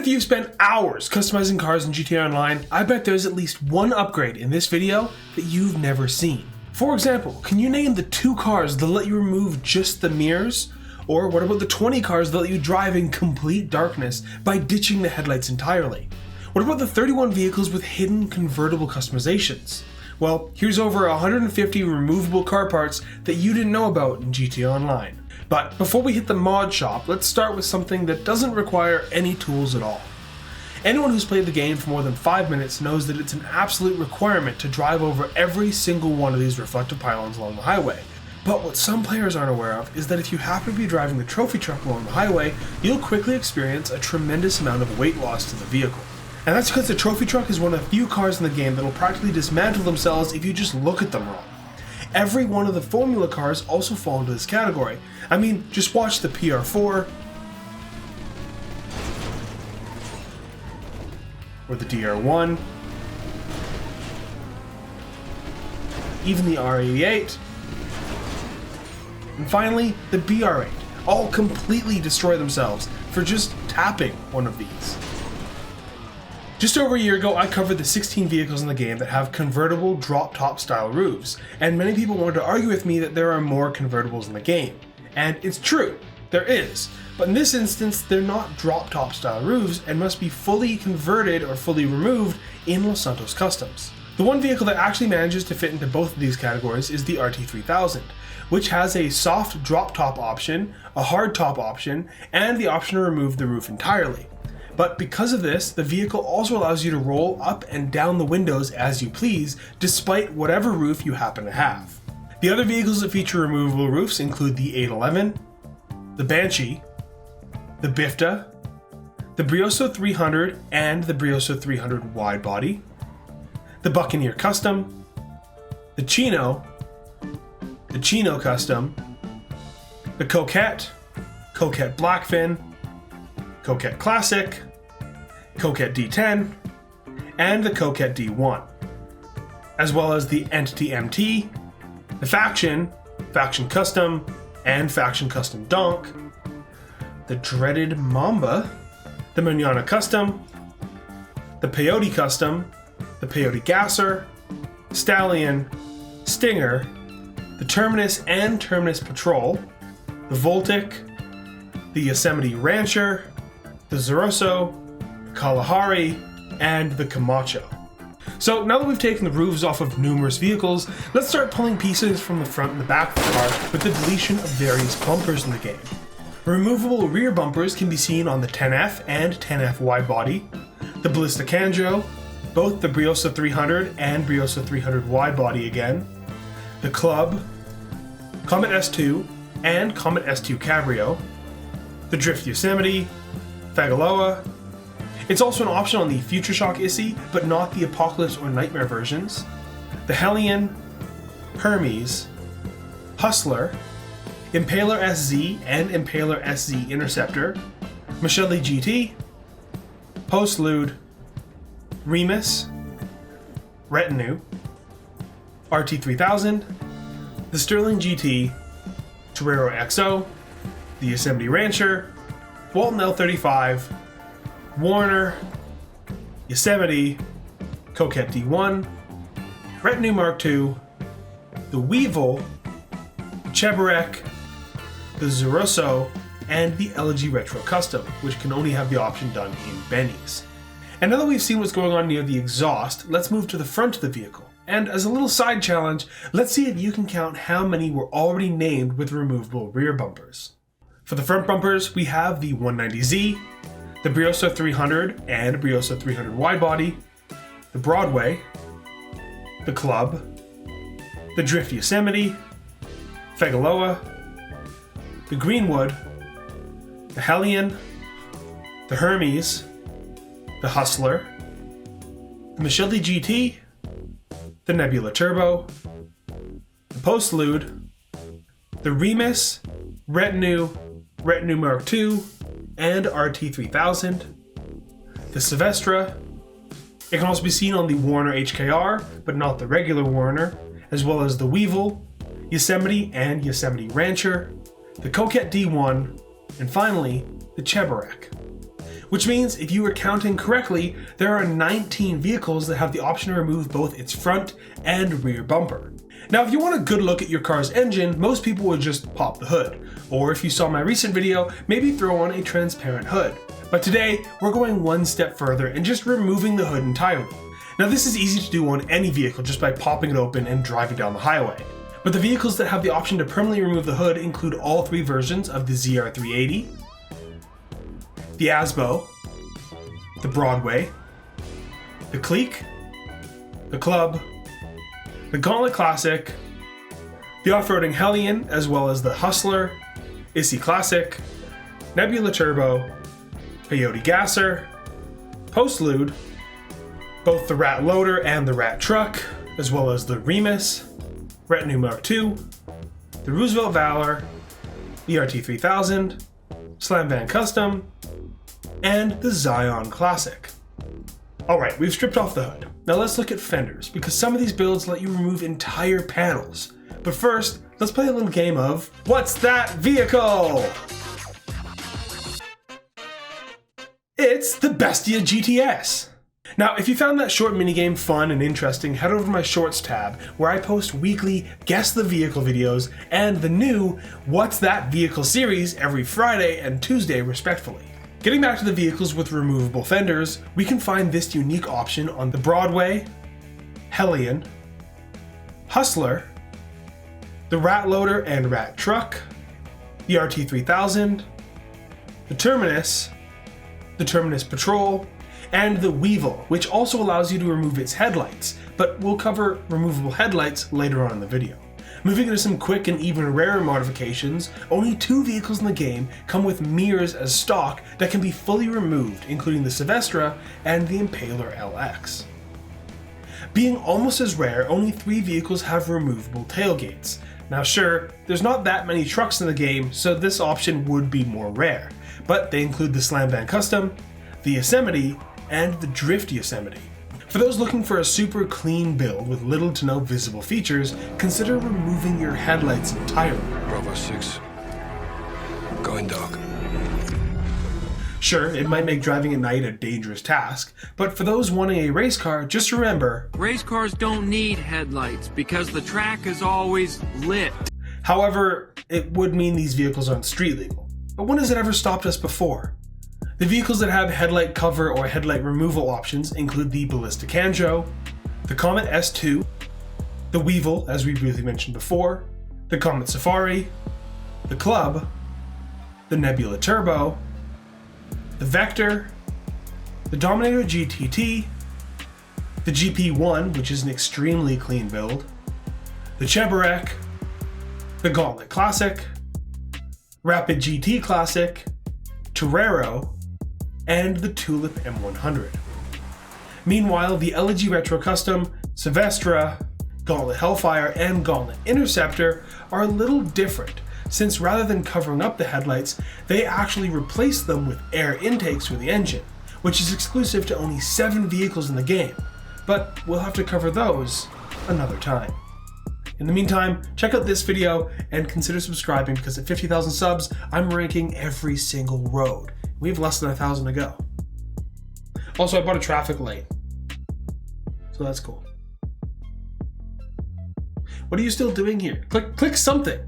if you've spent hours customizing cars in GTA Online, I bet there's at least one upgrade in this video that you've never seen. For example, can you name the 2 cars that let you remove just the mirrors? Or what about the 20 cars that let you drive in complete darkness by ditching the headlights entirely? What about the 31 vehicles with hidden convertible customizations? Well, here's over 150 removable car parts that you didn't know about in GTA Online. But before we hit the mod shop, let's start with something that doesn't require any tools at all. Anyone who's played the game for more than 5 minutes knows that it's an absolute requirement to drive over every single one of these reflective pylons along the highway. But what some players aren't aware of is that if you happen to be driving the trophy truck along the highway, you'll quickly experience a tremendous amount of weight loss to the vehicle. And that's because the trophy truck is one of the few cars in the game that will practically dismantle themselves if you just look at them wrong. Every one of the formula cars also fall into this category. I mean, just watch the PR4, or the DR1, even the R88, and finally the BR8, all completely destroy themselves for just tapping one of these. Just over a year ago, I covered the 16 vehicles in the game that have convertible drop-top style roofs, and many people wanted to argue with me that there are more convertibles in the game. And it's true, there is, but in this instance, they're not drop-top style roofs and must be fully converted or fully removed in Los Santos Customs. The one vehicle that actually manages to fit into both of these categories is the RT3000, which has a soft drop-top option, a hard top option, and the option to remove the roof entirely. But because of this, the vehicle also allows you to roll up and down the windows as you please, despite whatever roof you happen to have. The other vehicles that feature removable roofs include the 811, the Banshee, the Bifta, the Brioso 300 and the Brioso 300 wide body, the Buckacherz Custom, the Chino Custom, the Coquette Blackfin, Coquette Classic, Coquette D10, and the Coquette D1, as well as the Entity MT, the Faction Custom, and Faction Custom Donk, the dreaded Mamba, the Manana Custom, the Peyote Custom, the Peyote Gasser, Stallion, Stinger, the Terminus and Terminus Patrol, the Voltic, the Yosemite Rancher, the Zoroso, the Kalahari, and the Camacho. So now that we've taken the roofs off of numerous vehicles, let's start pulling pieces from the front and the back of the car with the deletion of various bumpers in the game. Removable rear bumpers can be seen on the 10F and 10F wide body, the Ballista Canjo, both the Brioso 300 and Brioso 300 wide body again, the Club, Comet S2 and Comet S2 Cabrio, the Drift Yosemite, Fagaloa. It's also an option on the Future Shock Issy, but not the Apocalypse or Nightmare versions. The Hellion, Hermes, Hustler, Impaler SZ and Impaler SZ Interceptor, Michelli GT, Postlude, Remus, Retinue, RT3000, the Sterling GT, Torero XO, the Yosemite Rancher, Walton L35, Warner, Yosemite, Coquette D1, Retinue Mark II, the Weevil, the Cheburek, the Zoroso, and the Elegy Retro Custom, which can only have the option done in Benny's. And now that we've seen what's going on near the exhaust, let's move to the front of the vehicle. And as a little side challenge, let's see if you can count how many were already named with removable rear bumpers. For the front bumpers, we have the 190Z, the Brioso 300 and Brioso 300 wide body, the Broadway, the Club, the Drift Yosemite, Fagaloa, the Greenwood, the Hellion, the Hermes, the Hustler, the Michelli GT, the Nebula Turbo, the Postlude, the Remus, Retinue Mark II, and RT3000, the Silvestra. It can also be seen on the Warner HKR, but not the regular Warner, as well as the Weevil, Yosemite and Yosemite Rancher, the Coquette D1, and finally, the Cheburek. which means if you were counting correctly, there are 19 vehicles that have the option to remove both its front and rear bumper. Now, if you want a good look at your car's engine, most people would just pop the hood, or if you saw my recent video, maybe throw on a transparent hood. But today, we're going one step further and just removing the hood entirely. Now, this is easy to do on any vehicle just by popping it open and driving down the highway. But the vehicles that have the option to permanently remove the hood include all three versions of the ZR380, the Asbo, the Broadway, the Clique, the Club, the Gauntlet Classic, the Off-Roading Hellion, as well as the Hustler, Issy Classic, Nebula Turbo, Peyote Gasser, Postlude, both the Rat Loader and the Rat Truck, as well as the Remus, Retinue Mark II, the Roosevelt Valor, the RT3000, Slam Van Custom, and the Zion Classic. Alright, we've stripped off the hood. Now let's look at fenders, because some of these builds let you remove entire panels. But first, let's play a little game of What's That Vehicle? It's the Bestia GTS. Now, if you found that short minigame fun and interesting, head over to my Shorts tab, where I post weekly Guess the Vehicle videos and the new What's That Vehicle series every Friday and Tuesday, respectively. Getting back to the vehicles with removable fenders, we can find this unique option on the Broadway, Hellion, Hustler, the Rat Loader and Rat Truck, the RT3000, the Terminus Patrol, and the Weevil, which also allows you to remove its headlights, but we'll cover removable headlights later on in the video. Moving into some quick and even rarer modifications, only 2 vehicles in the game come with mirrors as stock that can be fully removed, including the Silvestra and the Impaler LX. Being almost as rare, only 3 vehicles have removable tailgates. Now sure, there's not that many trucks in the game, so this option would be more rare, but they include the Slam Van Custom, the Yosemite, and the Drift Yosemite. For those looking for a super clean build with little to no visible features, consider removing your headlights entirely. Bravo 6. Going dark. Sure, it might make driving at night a dangerous task, but for those wanting a race car, just remember, race cars don't need headlights because the track is always lit. However, it would mean these vehicles aren't street legal. But when has it ever stopped us before? The vehicles that have headlight cover or headlight removal options include the Ballista Canjo, the Comet S2, the Weevil, as we briefly mentioned before, the Comet Safari, the Club, the Nebula Turbo, the Vector, the Dominator GTT, the GP1, which is an extremely clean build, the Cheburek, the Gauntlet Classic, Rapid GT Classic, Torero, and the Tulip M100. Meanwhile, the Elegy Retro Custom, Silvestra, Gauntlet Hellfire, and Gauntlet Interceptor are a little different, since rather than covering up the headlights, they actually replace them with air intakes for the engine, which is exclusive to only 7 vehicles in the game, but we'll have to cover those another time. In the meantime, check out this video and consider subscribing, because at 50,000 subs, I'm ranking every single road. We have less than 1,000 to go. Also, I bought a traffic light, so that's cool. What are you still doing here? Click something.